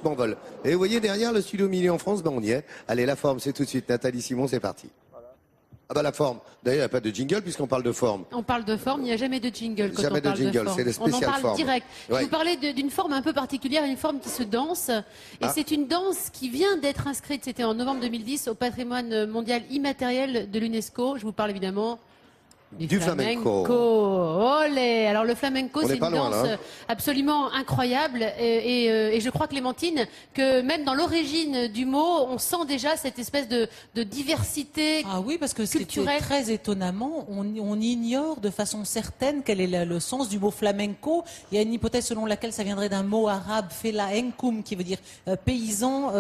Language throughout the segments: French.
je m'envole. Et vous voyez derrière le studio Milieu en France, ben on y est. Allez, la forme, c'est tout de suite. Nathalie Simon, c'est parti. Ah bah la forme. D'ailleurs, il n'y a pas de jingle puisqu'on parle de forme. On parle de forme, il n'y a jamais de jingle quand Jamais on parle de jingle, forme. c'est le spécial on en parle forme. direct. Ouais. Je vous parlais d'une forme un peu particulière, une forme qui se danse. Et c'est une danse qui vient d'être inscrite, c'était en novembre 2010, au patrimoine mondial immatériel de l'UNESCO. Je vous parle évidemment du flamenco. Olé. Alors le flamenco, c'est une loin, danse là, hein. absolument incroyable et je crois, Clémentine, que même dans l'origine du mot, on sent déjà cette espèce de diversité. Ah oui, parce que c'est culturelle. très étonnamment, on ignore de façon certaine quel est le sens du mot flamenco. Il y a une hypothèse selon laquelle ça viendrait d'un mot arabe, felaenkum, qui veut dire paysan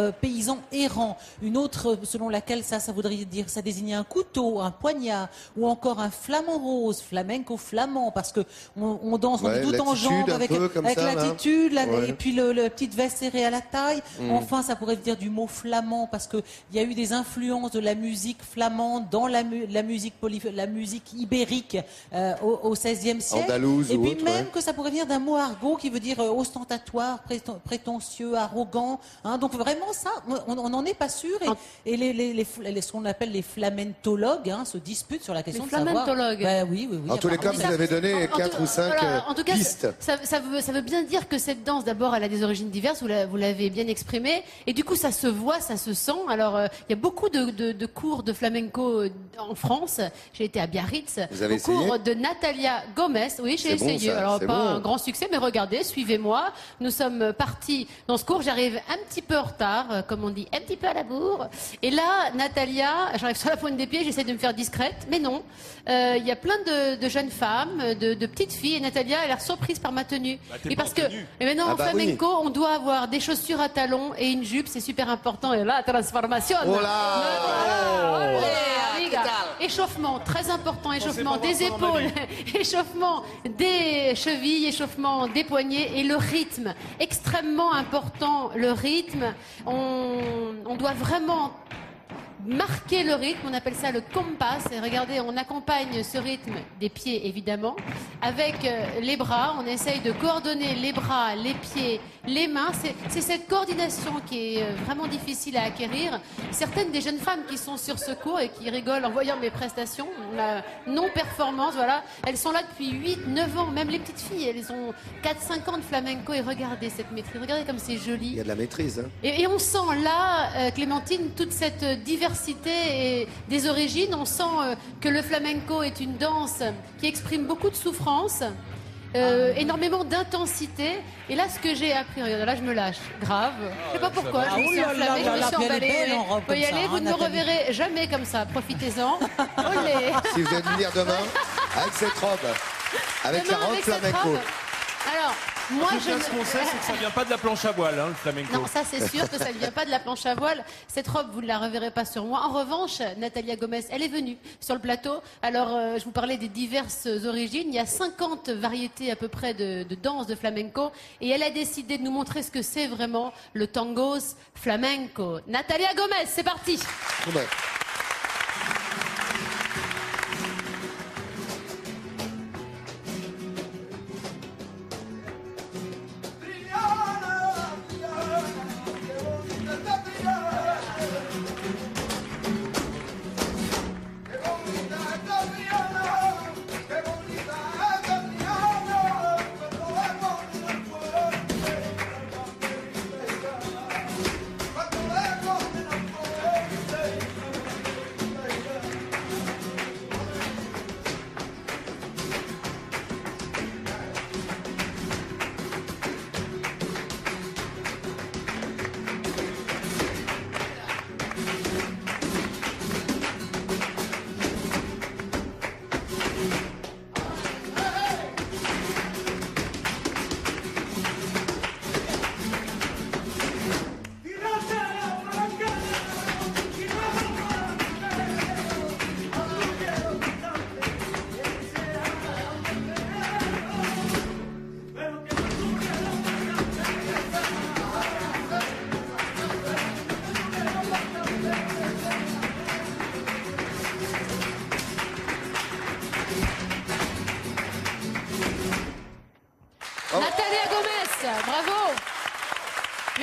errant. Une autre selon laquelle ça voudrait dire, ça désignait un couteau, un poignard, ou encore un flamant rose, flamenco flamand, parce que on danse, on est tout en jambes avec l'attitude, et puis la petite veste serrée à la taille. Enfin, ça pourrait dire du mot flamand, parce que il y a eu des influences de la musique flamande dans la musique ibérique au XVIe siècle. Andalouse et puis autre, même que ça pourrait venir d'un mot argot qui veut dire ostentatoire, prétentieux, arrogant. Hein. Donc vraiment ça, on n'en est pas sûr. Et ce qu'on appelle les flamentologues se disputent sur la question de savoir. Ben oui. En tous les cas, vous avez donné 4 ou 5 pistes. Ça veut bien dire que cette danse, d'abord, elle a des origines diverses, vous l'avez bien exprimé, et du coup, ça se voit, ça se sent. Alors, il y a beaucoup de cours de flamenco en France. J'ai été à Biarritz, au cours de Natalia Gomez. Oui, j'ai essayé. Alors, pas un grand succès, mais regardez, suivez-moi. Nous sommes partis dans ce cours. J'arrive un petit peu en retard, comme on dit, un petit peu à la bourre. Et là, Natalia, j'arrive sur la pointe des pieds, j'essaie de me faire discrète, mais non. Il y a plein de jeunes femmes, de petites filles, et Natalia a l'air surprise par ma tenue. Et parce que maintenant, en flamenco, on doit avoir des chaussures à talons et une jupe, c'est super important. Et là, transformation. Oh là Échauffement, très important, échauffement des épaules, échauffement des chevilles, échauffement des poignets et le rythme, extrêmement important, le rythme. On doit vraiment marquer le rythme, on appelle ça le compas. Et regardez, on accompagne ce rythme des pieds évidemment avec les bras, on essaye de coordonner les bras, les pieds, les mains. C'est cette coordination qui est vraiment difficile à acquérir. Certaines des jeunes femmes qui sont sur ce cours et qui rigolent en voyant mes prestations, la non-performance, voilà, elles sont là depuis 8-9 ans, même les petites filles, elles ont 4-5 ans de flamenco et regardez cette maîtrise, regardez comme c'est joli. Il y a de la maîtrise. Hein. Et on sent là, Clémentine, toute cette diversité et des origines. On sent que le flamenco est une danse qui exprime beaucoup de souffrance, énormément d'intensité. Et là, ce que j'ai appris, regarde, là je me lâche, grave. Je sais pas pourquoi, je me suis enflammée, je me suis emballée. Vous pouvez y aller, vous ne me reverrez jamais comme ça, profitez-en. Olé. Si vous allez venir demain, avec cette robe, avec la robe flamenco. Alors, moi, ce qu'on sait, c'est que ça vient pas de la planche à voile, le flamenco. Non, ça c'est sûr que ça ne vient pas de la planche à voile. Cette robe, vous ne la reverrez pas sur moi. En revanche, Natalia Gomez, elle est venue sur le plateau. Alors, je vous parlais des diverses origines. Il y a 50 variétés à peu près de danse de flamenco. Et elle a décidé de nous montrer ce que c'est vraiment le tangos flamenco. Natalia Gomez, c'est parti. Ouais.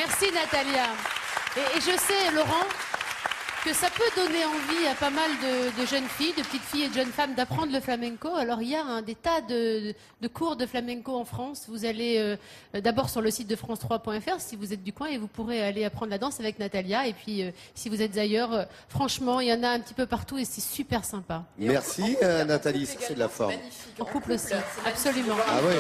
Merci Natalia. Et je sais, Laurent, que ça peut donner envie à pas mal de jeunes filles, de petites filles et de jeunes femmes d'apprendre le flamenco. Alors il y a des tas de cours de flamenco en France. Vous allez d'abord sur le site de france3.fr si vous êtes du coin et vous pourrez aller apprendre la danse avec Natalia. Et puis si vous êtes ailleurs, franchement, il y en a un petit peu partout et c'est super sympa. Merci Nathalie, c'est de la forme. En couple aussi, absolument. Ah oui.